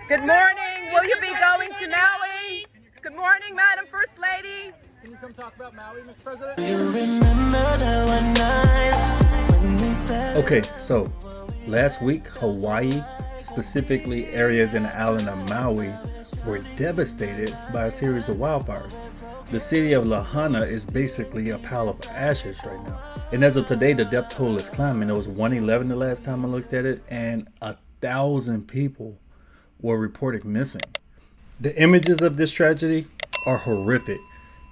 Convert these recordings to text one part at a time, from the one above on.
Good morning. Will you be going to Maui? Good morning, Madam First Lady. Can you come talk about Maui, Mr. President? Okay, so last week, Hawaii, specifically areas in the island of Maui, were devastated by a series of wildfires. The city of Lahaina is basically a pile of ashes right now. And as of today, the death toll is climbing. It was 111 the last time I looked at it, and 1,000 people were reported missing. The images of this tragedy are horrific.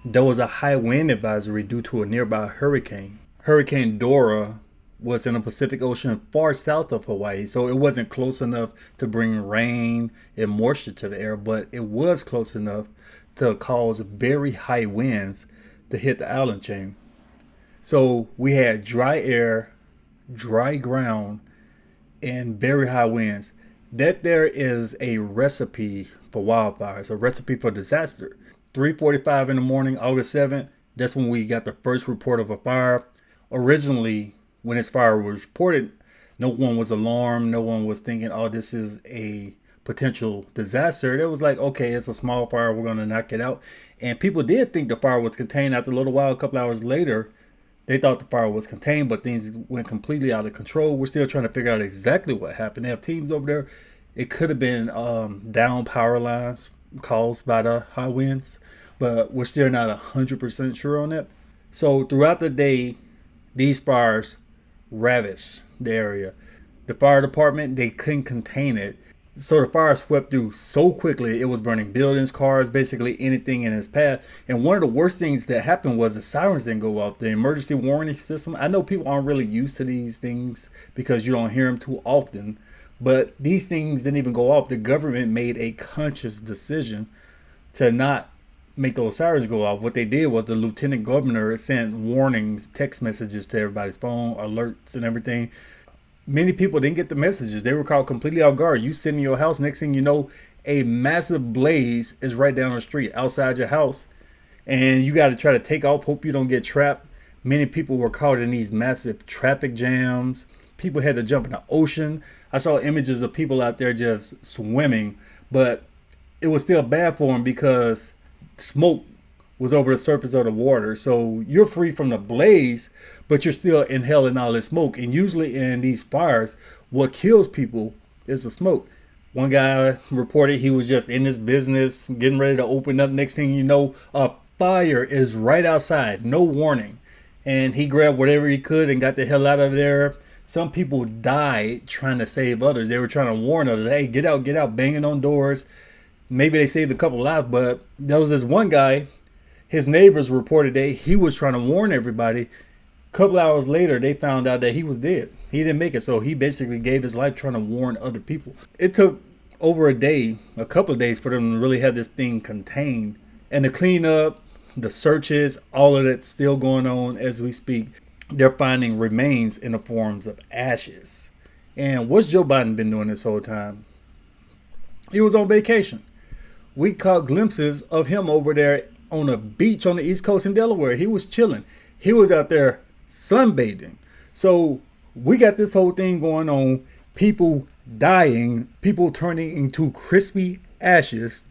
There was a high wind advisory due to a nearby hurricane. Hurricane Dora was in the Pacific Ocean far south of Hawaii, so it wasn't close enough to bring rain and moisture to the air, but it was close enough to cause very high winds to hit the island chain. So we had dry air, dry ground, and very high winds. That there is a recipe for wildfires, a recipe for disaster. 3:45 in the morning, August 7th, that's when we got the first report of a fire. Originally, when this fire was reported, no one was alarmed. No one was thinking, oh, this is a potential disaster. It was like, okay, it's a small fire. We're going to knock it out. And people did think the fire was contained. After a little while, a couple hours later, they thought the fire was contained, but things went completely out of control. We're still trying to figure out exactly what happened. They have teams over there. It could have been down power lines caused by the high winds, but we're still not 100% sure on that. So throughout the day, these fires ravished the area. The fire department, they couldn't contain it. So the fire swept through so quickly, it was burning buildings, cars, basically anything in its path. And one of the worst things that happened was the sirens didn't go off. The emergency warning system, I know people aren't really used to these things because you don't hear them too often, but these things didn't even go off. The government made a conscious decision to not make those sirens go off. What they did was the lieutenant governor sent warnings, text messages to everybody's phone, alerts and everything. Many people didn't get the messages. They were caught completely off guard. You sit in your house, next thing you know, a massive blaze is right down the street outside your house. And you got to try to take off, hope you don't get trapped. Many people were caught in these massive traffic jams. People had to jump in the ocean. I saw images of people out there just swimming, but it was still bad for them because smoke was over the surface of the water. So you're free from the blaze, but you're still inhaling all this smoke. And usually in these fires, what kills people is the smoke. One guy reported he was just in his business, getting ready to open up. Next thing you know, a fire is right outside, no warning. And he grabbed whatever he could and got the hell out of there. Some people died trying to save others. They were trying to warn others, hey, get out, banging on doors. Maybe they saved a couple lives, but there was this one guy, his neighbors reported that he was trying to warn everybody. A couple hours later, they found out that he was dead. He didn't make it, so he basically gave his life trying to warn other people. It took over a day, a couple of days for them to really have this thing contained. And the cleanup, the searches, all of that's still going on as we speak. They're finding remains in the forms of ashes. And what's Joe Biden been doing this whole time? He was on vacation. We caught glimpses of him over there on a beach on the East Coast in Delaware. He was chilling. He was out there sunbathing. So we got this whole thing going on. People dying, people turning into crispy ashes,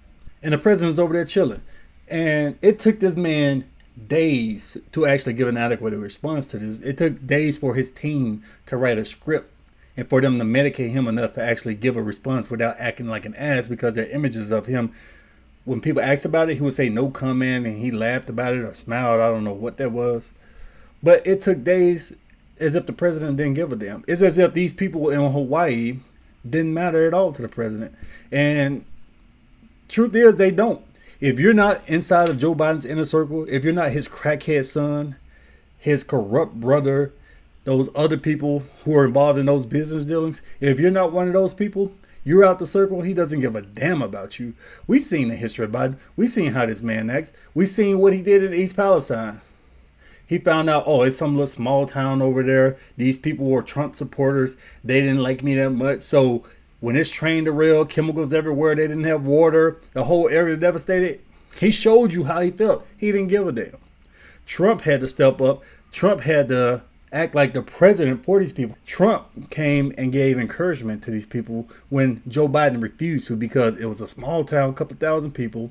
and the president's over there chilling. And it took this man days to actually give an adequate response to this. It took days for his team to write a script and for them to medicate him enough to actually give a response without acting like an ass, because there are images of him. When people asked about it, he would say no comment, and he laughed about it or smiled. I don't know what that was. But it took days, as if the president didn't give a damn. It's as if these people in Hawaii didn't matter at all to the president. And truth is, they don't. If you're not inside of Joe Biden's inner circle, if you're not his crackhead son, his corrupt brother, those other people who are involved in those business dealings, if you're not one of those people, you're out the circle. He doesn't give a damn about you. We've seen the history of Biden. We've seen how this man acts. We've seen what he did in East Palestine. He found out, oh, it's some little small town over there. These people were Trump supporters. They didn't like me that much. So when this train derailed, chemicals everywhere, they didn't have water, the whole area devastated. He showed you how he felt. He didn't give a damn. Trump had to step up. Trump had to act like the president for these people. Trump came and gave encouragement to these people when Joe Biden refused to, because it was a small town, couple thousand people,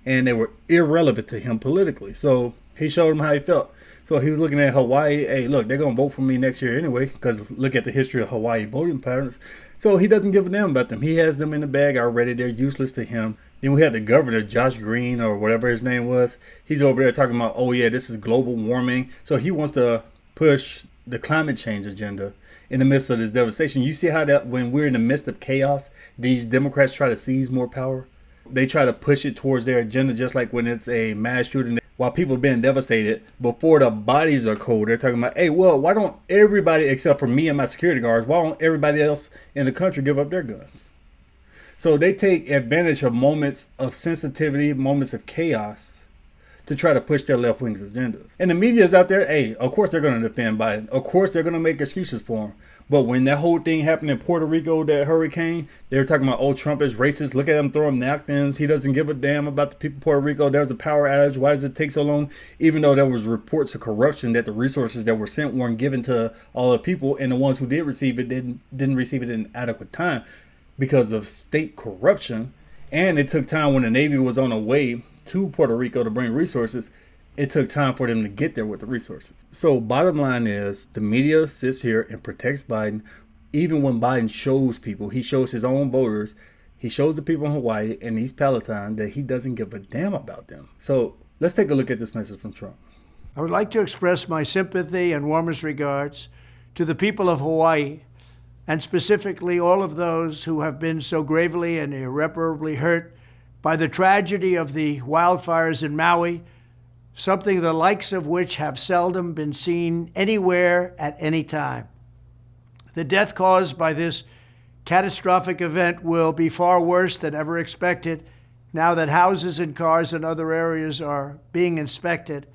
and they were irrelevant to him politically. So he showed them how he felt. So he was looking at Hawaii. Hey, look, they're going to vote for me next year anyway, because look at the history of Hawaii voting patterns. So he doesn't give a damn about them. He has them in the bag already. They're useless to him. Then we had the governor, Josh Green, or whatever his name was. He's over there talking about, oh, yeah, this is global warming. So he wants to push the climate change agenda in the midst of this devastation. You see how that when we're in the midst of chaos, these Democrats try to seize more power? They try to push it towards their agenda, just like when it's a mass shooting. While people are being devastated, before the bodies are cold, they're talking about, hey, well, why don't everybody except for me and my security guards, why don't everybody else in the country give up their guns? So they take advantage of moments of sensitivity, moments of chaos, to try to push their left wing's agendas. And the media is out there, hey, of course they're going to defend Biden. Of course they're going to make excuses for him. But when that whole thing happened in Puerto Rico, that hurricane, they were talking about, oh, Trump is racist. Look at him throw him napkins. He doesn't give a damn about the people of Puerto Rico. There's a power outage. Why does it take so long? Even though there was reports of corruption, that the resources that were sent weren't given to all the people, and the ones who did receive it didn't receive it in adequate time because of state corruption. And it took time when the Navy was on the way to Puerto Rico to bring resources. It took time for them to get there with the resources. So bottom line is, the media sits here and protects Biden. Even when Biden shows people, he shows his own voters, he shows the people in Hawaii and East Palatine that he doesn't give a damn about them. So let's take a look at this message from Trump. I would like to express my sympathy and warmest regards to the people of Hawaii, and specifically all of those who have been so gravely and irreparably hurt by the tragedy of the wildfires in Maui, something the likes of which have seldom been seen anywhere at any time. The death caused by this catastrophic event will be far worse than ever expected now that houses and cars and other areas are being inspected.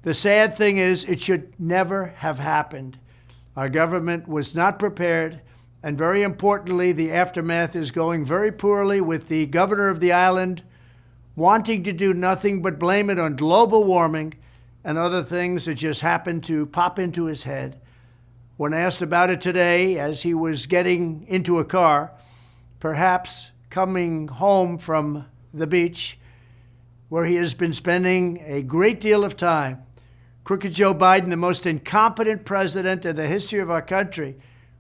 The sad thing is, it should never have happened. Our government was not prepared, and very importantly, the aftermath is going very poorly, with the governor of the island wanting to do nothing but blame it on global warming and other things that just happened to pop into his head. When asked about it today, as he was getting into a car, perhaps coming home from the beach, where he has been spending a great deal of time, Crooked Joe Biden, the most incompetent president in the history of our country,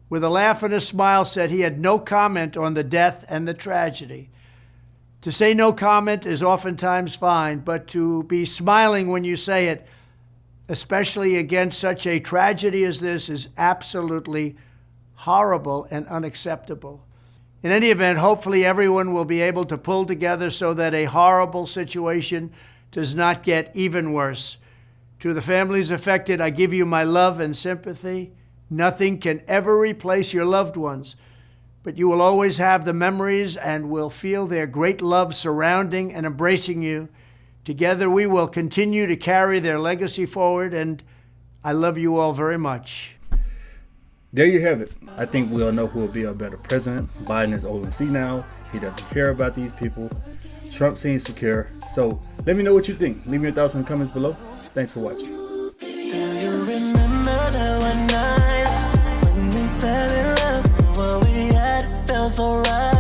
with a laugh and a smile said he had no comment on the death and the tragedy. To say no comment is oftentimes fine, but to be smiling when you say it, especially against such a tragedy as this, is absolutely horrible and unacceptable. In any event, hopefully everyone will be able to pull together so that a horrible situation does not get even worse. To the families affected, I give you my love and sympathy. Nothing can ever replace your loved ones, but you will always have the memories and will feel their great love surrounding and embracing you. Together we will continue to carry their legacy forward, and I love you all very much. There you have it. I think we all know who will be a better president. Biden is old and senile. He doesn't care about these people. Trump seems to care. So let me know what you think. Leave me your thoughts in the comments below. Thanks for watching. Do you remember that one night when we fell in love? What we had felt so right.